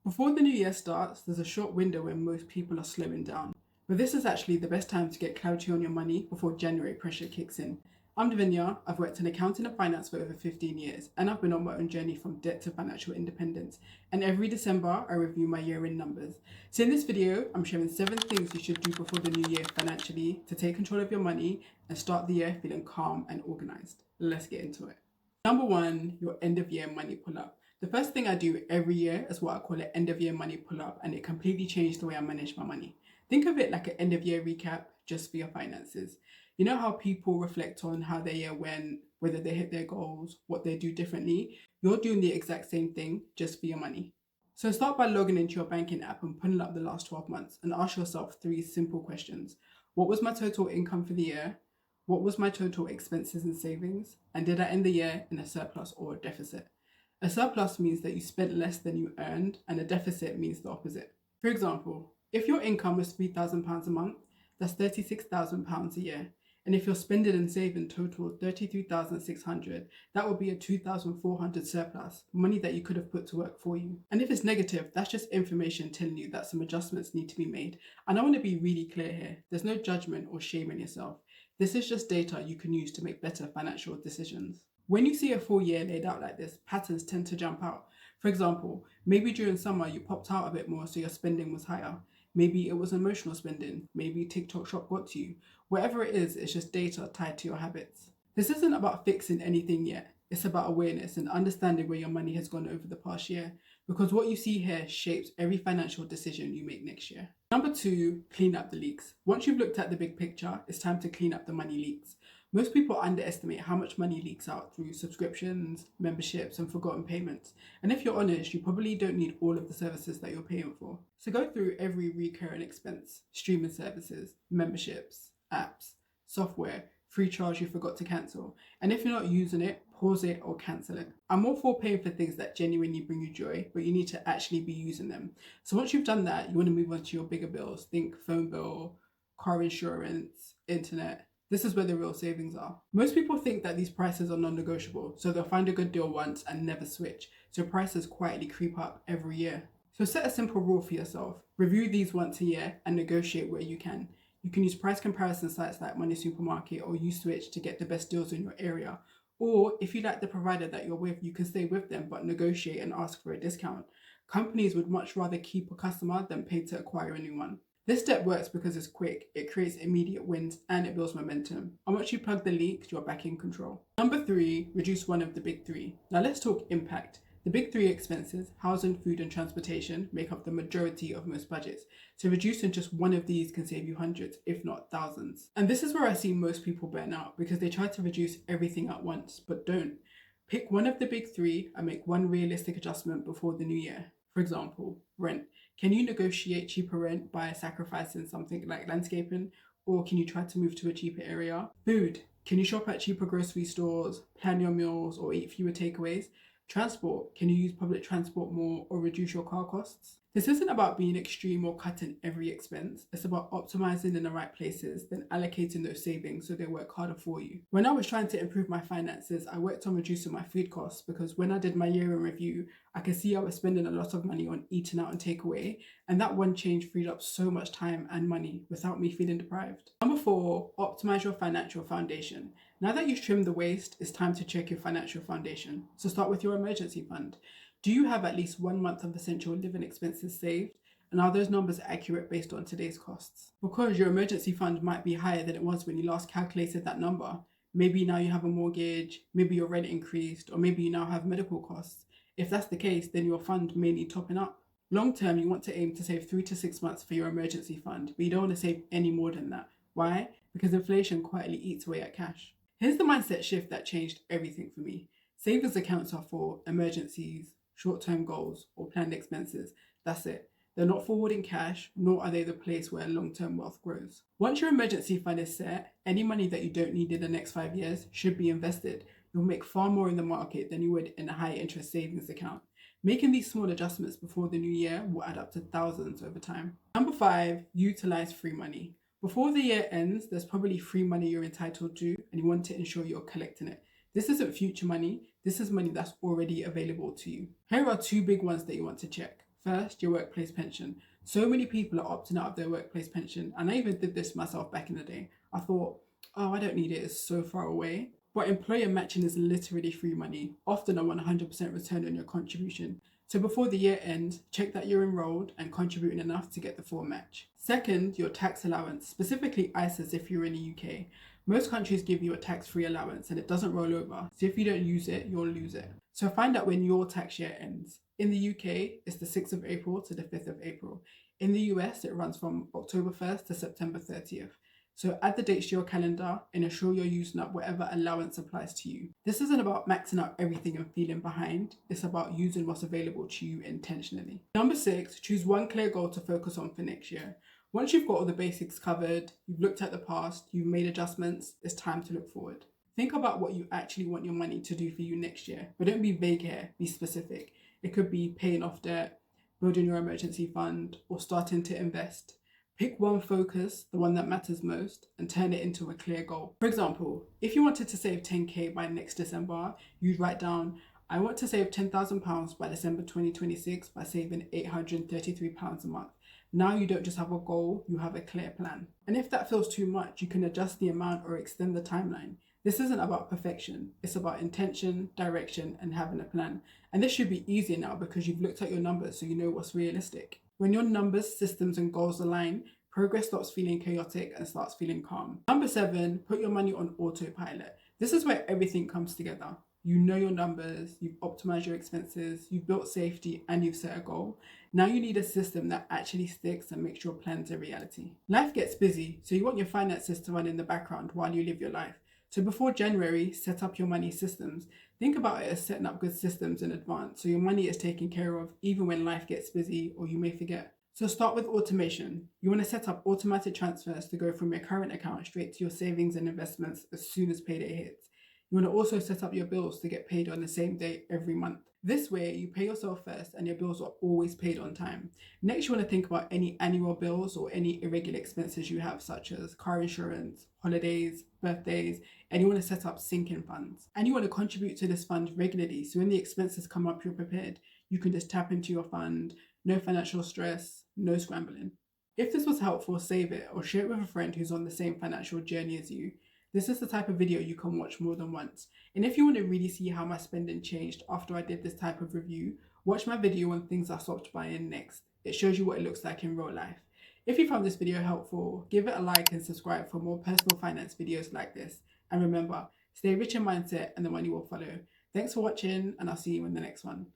Before the new year starts, there's a short window when most people are slowing down. But this is actually the best time to get clarity on your money before January pressure kicks in. I'm Davina, I've worked in accounting and finance for over 15 years, and I've been on my own journey from debt to financial independence. And every December, I review my year-end numbers. So in this video, I'm sharing 7 things you should do before the new year financially to take control of your money and start the year feeling calm and organized. Let's get into it. Number 1, your end of year money pull-up. The first thing I do every year is what I call an end of year money pull-up, and it completely changed the way I manage my money. Think of it like an end of year recap just for your finances. You know how people reflect on how their year went, whether they hit their goals, what they do differently? You're doing the exact same thing just for your money. So start by logging into your banking app and pulling up the last 12 months and ask yourself 3 simple questions. What was my total income for the year? What was my total expenses and savings? And did I end the year in a surplus or a deficit? A surplus means that you spent less than you earned, and a deficit means the opposite. For example, if your income was £3,000 a month, that's £36,000 a year. And if your spending and saving total £33,600, that would be a £2,400 surplus, money that you could have put to work for you. And if it's negative, that's just information telling you that some adjustments need to be made. And I want to be really clear here. There's no judgment or shame in yourself. This is just data you can use to make better financial decisions. When you see a full year laid out like this, patterns tend to jump out. For example, maybe during summer you popped out a bit more so your spending was higher. Maybe it was emotional spending. Maybe TikTok shop got to you. Whatever it is, it's just data tied to your habits. This isn't about fixing anything yet. It's about awareness and understanding where your money has gone over the past year, because what you see here shapes every financial decision you make next year. Number 2, clean up the leaks. Once you've looked at the big picture, it's time to clean up the money leaks. Most people underestimate how much money leaks out through subscriptions, memberships, and forgotten payments. And if you're honest, you probably don't need all of the services that you're paying for. So go through every recurring expense: streaming services, memberships, apps, software, free trials you forgot to cancel. And if you're not using it, pause it or cancel it. I'm all for paying for things that genuinely bring you joy, but you need to actually be using them. So once you've done that, you want to move on to your bigger bills. Think phone bill, car insurance, internet. This is where the real savings are. Most people think that these prices are non-negotiable, so they'll find a good deal once and never switch. So prices quietly creep up every year. So set a simple rule for yourself. Review these once a year and negotiate where you can. You can use price comparison sites like Money Supermarket or Uswitch to get the best deals in your area. Or if you like the provider that you're with, you can stay with them but negotiate and ask for a discount. Companies would much rather keep a customer than pay to acquire a new one. This step works because it's quick, it creates immediate wins, and it builds momentum. And once you plug the leaks, you're back in control. Number 3, reduce one of the big 3. Now let's talk impact. The big 3 expenses, housing, food, and transportation, make up the majority of most budgets. So reducing just one of these can save you hundreds, if not thousands. And this is where I see most people burn out, because they try to reduce everything at once, but don't. Pick one of the big 3 and make one realistic adjustment before the new year. For example, rent. Can you negotiate cheaper rent by sacrificing something like landscaping? Or can you try to move to a cheaper area? Food. Can you shop at cheaper grocery stores, plan your meals, or eat fewer takeaways? Transport. Can you use public transport more or reduce your car costs? This isn't about being extreme or cutting every expense. It's about optimizing in the right places, then allocating those savings so they work harder for you. When I was trying to improve my finances, I worked on reducing my food costs, because when I did my year in review, I could see I was spending a lot of money on eating out and takeaway, and that one change freed up so much time and money without me feeling deprived. Number 4, optimize your financial foundation. Now that you've trimmed the waste, it's time to check your financial foundation. So start with your emergency fund. Do you have at least 1 month of essential living expenses saved? And are those numbers accurate based on today's costs? Because your emergency fund might be higher than it was when you last calculated that number. Maybe now you have a mortgage, maybe your rent increased, or maybe you now have medical costs. If that's the case, then your fund may need topping up. Long term, you want to aim to save 3 to 6 months for your emergency fund, but you don't want to save any more than that. Why? Because inflation quietly eats away at cash. Here's the mindset shift that changed everything for me. Savings accounts are for emergencies, short-term goals, or planned expenses. That's it. They're not for hoarding cash, nor are they the place where long-term wealth grows. Once your emergency fund is set, any money that you don't need in the next 5 years should be invested. You'll make far more in the market than you would in a high-interest savings account. Making these small adjustments before the new year will add up to thousands over time. Number 5, utilize free money. Before the year ends, there's probably free money you're entitled to, and you want to ensure you're collecting it. This isn't future money, this is money that's already available to you. Here are 2 big ones that you want to check. First, your workplace pension. So many people are opting out of their workplace pension, and I even did this myself back in the day. I thought, oh, I don't need it, it's so far away. But employer matching is literally free money, often a 100% return on your contribution. So before the year ends, check that you're enrolled and contributing enough to get the full match. Second, your tax allowance, specifically ISAs if you're in the UK. Most countries give you a tax-free allowance and it doesn't roll over. So if you don't use it, you'll lose it. So find out when your tax year ends. In the UK, it's the 6th of April to the 5th of April. In the US, it runs from October 1st to September 30th. So add the dates to your calendar and ensure you're using up whatever allowance applies to you. This isn't about maxing out everything and feeling behind. It's about using what's available to you intentionally. Number 6, choose one clear goal to focus on for next year. Once you've got all the basics covered, you've looked at the past, you've made adjustments, it's time to look forward. Think about what you actually want your money to do for you next year, but don't be vague here, be specific. It could be paying off debt, building your emergency fund, or starting to invest. Pick one focus, the one that matters most, and turn it into a clear goal. For example, if you wanted to save 10k by next December, you'd write down, I want to save £10,000 by December 2026 by saving £833 a month. Now you don't just have a goal, you have a clear plan. And if that feels too much, you can adjust the amount or extend the timeline. This isn't about perfection, it's about intention, direction, and having a plan. And this should be easier now because you've looked at your numbers so you know what's realistic. When your numbers, systems, and goals align, progress stops feeling chaotic and starts feeling calm. Number 7, put your money on autopilot. This is where everything comes together. You know your numbers, you've optimized your expenses, you've built safety, and you've set a goal. Now you need a system that actually sticks and makes your plans a reality. Life gets busy, so you want your finances to run in the background while you live your life. So before January, set up your money systems. Think about it as setting up good systems in advance so your money is taken care of even when life gets busy or you may forget. So start with automation. You want to set up automatic transfers to go from your current account straight to your savings and investments as soon as payday hits. You want to also set up your bills to get paid on the same day every month. This way, you pay yourself first and your bills are always paid on time. Next, you want to think about any annual bills or any irregular expenses you have, such as car insurance, holidays, birthdays, and you want to set up sinking funds. And you want to contribute to this fund regularly, so when the expenses come up, you're prepared. You can just tap into your fund, no financial stress, no scrambling. If this was helpful, save it or share it with a friend who's on the same financial journey as you. This is the type of video you can watch more than once. And if you want to really see how my spending changed after I did this type of review, watch my video on things I stopped buying next. It shows you what it looks like in real life. If you found this video helpful, give it a like and subscribe for more personal finance videos like this. And remember, stay rich in mindset and the money will follow. Thanks for watching and I'll see you in the next one.